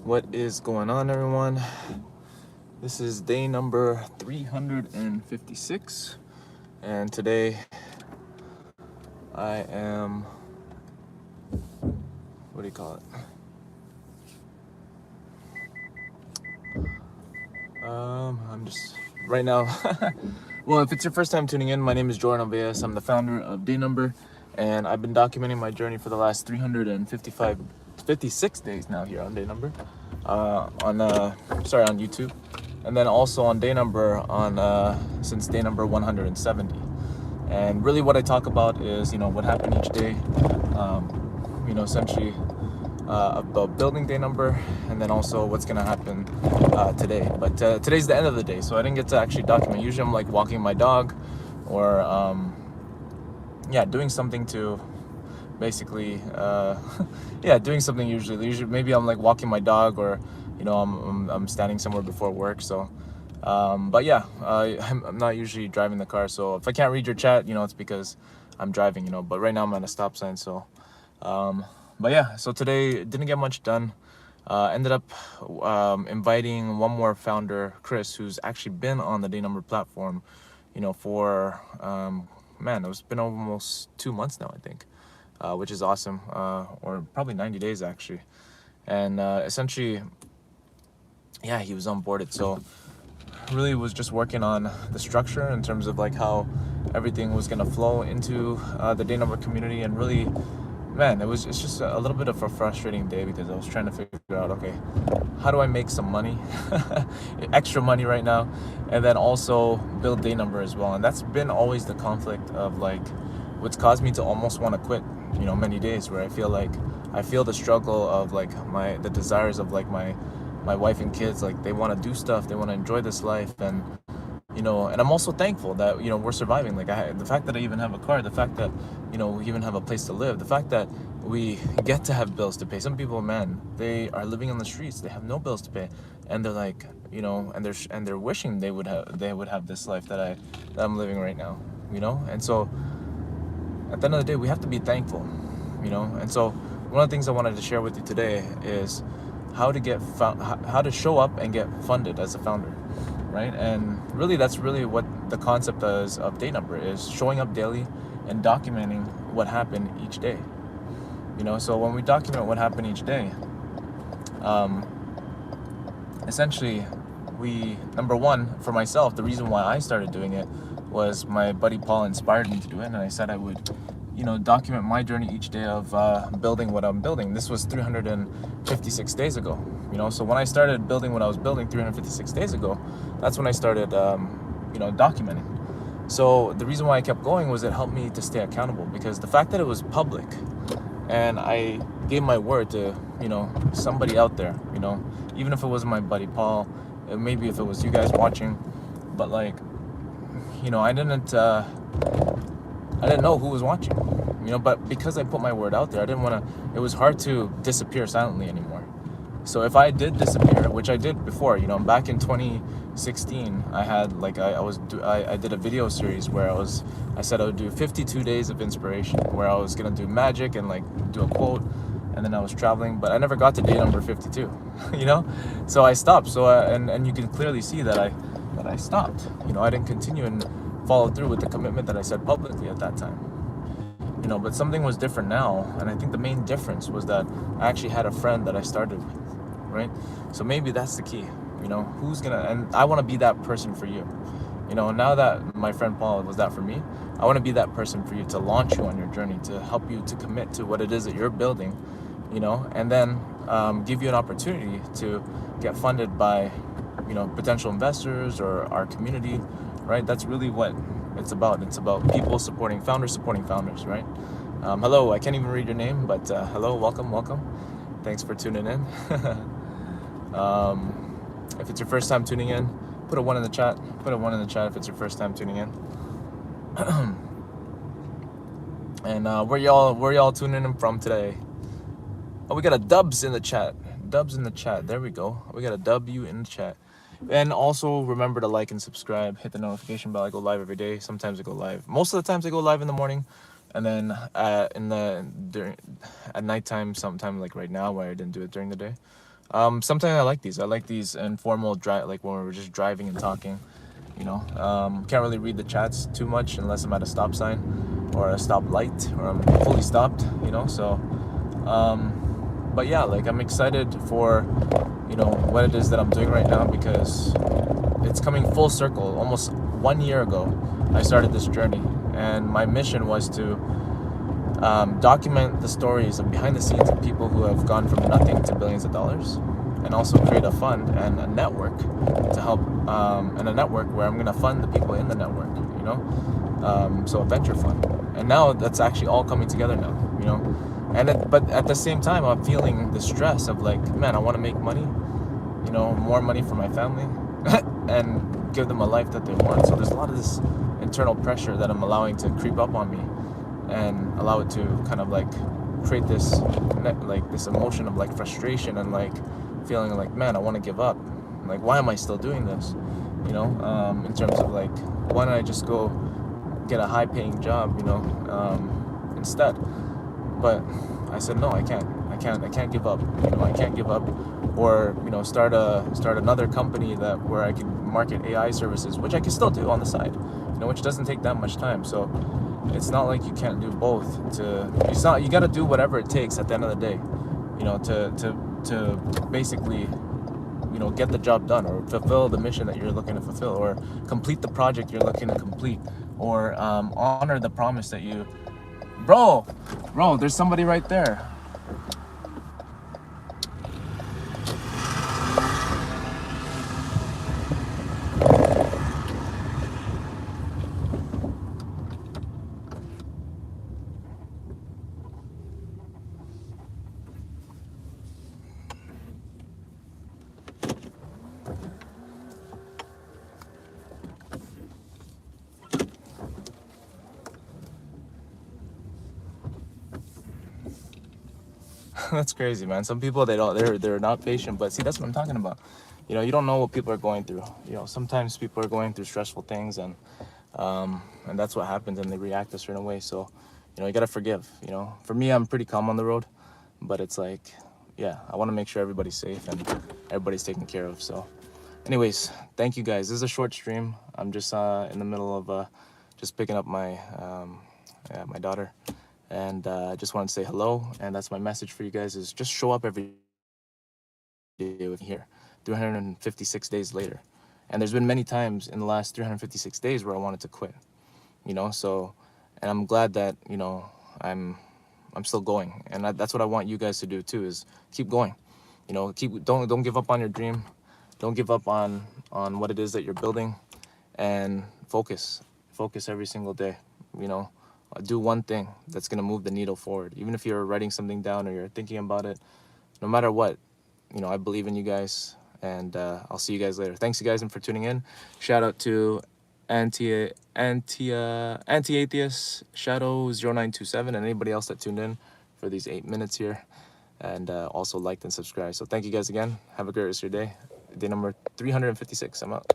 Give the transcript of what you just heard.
What is going on, everyone? This is day number 356, and today I am, what do you call it? I'm just right now. Well, if it's your first time tuning in, my name is Jordan Alveas. I'm the founder of dayNumber, and I've been documenting my journey for the last 56 days now here on dayNumber, on YouTube, and then also on dayNumber since dayNumber 170. And really, what I talk about is what happened each day, essentially about building dayNumber, and then also what's gonna happen today. But today's the end of the day, so I didn't get to actually document. Usually I'm like walking my dog, or doing something to basically doing something. Usually maybe I'm like walking my dog, or I'm standing somewhere before work. So I'm not usually driving the car, so if I can't read your chat, it's because I'm driving, but right now I'm at a stop sign. So so today didn't get much done. Ended up inviting one more founder, Chris, who's actually been on the dayNumber platform, for it's been almost 2 months now, I think, which is awesome, or probably 90 days actually. And essentially, he was onboarded. So really was just working on the structure in terms of like how everything was gonna flow into the dayNumber community. And really, it's just a little bit of a frustrating day, because I was trying to figure out, okay, how do I make some money, extra money right now, and then also build dayNumber as well. And that's been always the conflict of like what's caused me to almost want to quit, many days, where I feel the struggle of like the desires of like my wife and kids. Like, they want to do stuff, they want to enjoy this life, and and I'm also thankful that we're surviving. Like, the fact that I even have a car, the fact that we even have a place to live, the fact that we get to have bills to pay. Some people, they are living on the streets, they have no bills to pay, and they're like, and they're wishing they would have this life that I'm living right now. And so at the end of the day, we have to be thankful. And so one of the things I wanted to share with you today is how to show up and get funded as a founder, right? And really, that's really what the concept is of dayNumber, is showing up daily and documenting what happened each day. So when we document what happened each day, essentially, number one, for myself, the reason why I started doing it was my buddy Paul inspired me to do it, and I said I would document my journey each day of building what I'm building. This was 356 days ago. So when I started building what I was building 356 days ago, that's when I started documenting. So the reason why I kept going was it helped me to stay accountable, because the fact that it was public and I gave my word to somebody out there, even if it wasn't my buddy Paul, maybe if it was you guys watching, but like, I didn't know who was watching, but because I put my word out there, it was hard to disappear silently anymore. So if I did disappear, which I did before, back in 2016, I had I did a video series where I said I would do 52 days of inspiration, where I was gonna do magic and like do a quote, and then I was traveling, but I never got to day number 52, so I stopped. So and you can clearly see that I stopped. I didn't continue and follow through with the commitment that I said publicly at that time. But something was different now, and I think the main difference was that I actually had a friend that I started with, right? So maybe that's the key. And I want to be that person for you. Now that my friend Paul was that for me, I want to be that person for you, to launch you on your journey, to help you to commit to what it is that you're building, and then give you an opportunity to get funded by potential investors or our community, right? That's really what it's about. It's about people supporting founders, right? Hello, I can't even read your name, but hello, welcome. Thanks for tuning in. If it's your first time tuning in, put a 1 in the chat. If it's your first time tuning in. And where y'all tuning in from today? Oh, we got a dubs in the chat. There we go. We got a W in the chat. And also remember to like and subscribe, hit the notification bell. I go live every day. Sometimes I go live. Most of the times I go live in the morning. And then at nighttime, sometime like right now, where I didn't do it during the day. Sometimes I like these. I like these informal drive, like when we're just driving and talking. Can't really read the chats too much unless I'm at a stop sign or a stop light or I'm fully stopped. But yeah, like I'm excited for what it is that I'm doing right now, because it's coming full circle. Almost 1 year ago, I started this journey, and my mission was to document the stories of behind the scenes of people who have gone from nothing to billions of dollars, and also create a fund and a network to help, and a network where I'm going to fund the people in the network, so a venture fund. And now that's actually all coming together now, but at the same time, I'm feeling the stress of like, man, I want to make money, more money for my family and give them a life that they want. So there's a lot of this internal pressure that I'm allowing to creep up on me, and allow it to kind of like create this emotion of like frustration and like feeling like, man, I want to give up. Like, why am I still doing this? In terms of like, why don't I just go get a high-paying job, instead? But I said, no, I can't give up. I can't give up, or start another company where I can market AI services, which I can still do on the side, which doesn't take that much time. So it's not like you can't do both. You got to do whatever it takes at the end of the day, to basically, get the job done, or fulfill the mission that you're looking to fulfill, or complete the project you're looking to complete, or honor the promise that you, bro, there's somebody right there. That's crazy, man. Some people, they're not patient, but see, that's what I'm talking about. You don't know what people are going through. Sometimes people are going through stressful things, and that's what happens, and they react a certain way. So you gotta forgive. For me, I'm pretty calm on the road, but it's like, yeah, I want to make sure everybody's safe and everybody's taken care of. So anyways, thank you guys. This is a short stream. I'm just in the middle of just picking up my my daughter, and I just wanted to say hello. And that's my message for you guys, is just show up every day with me here 356 days later. And there's been many times in the last 356 days where I wanted to quit, so, and I'm glad that I'm still going, and that's what I want you guys to do too, is keep going. Don't give up on your dream. Don't give up on what it is that you're building, and focus every single day. Do one thing that's going to move the needle forward. Even if you're writing something down or you're thinking about it, no matter what, I believe in you guys, and I'll see you guys later. Thanks, you guys, and for tuning in. Shout out to anti-atheist Shadow 0927 and anybody else that tuned in for these 8 minutes here, and also liked and subscribed. So thank you guys again. Have a great rest of your day. Day number 356. I'm out.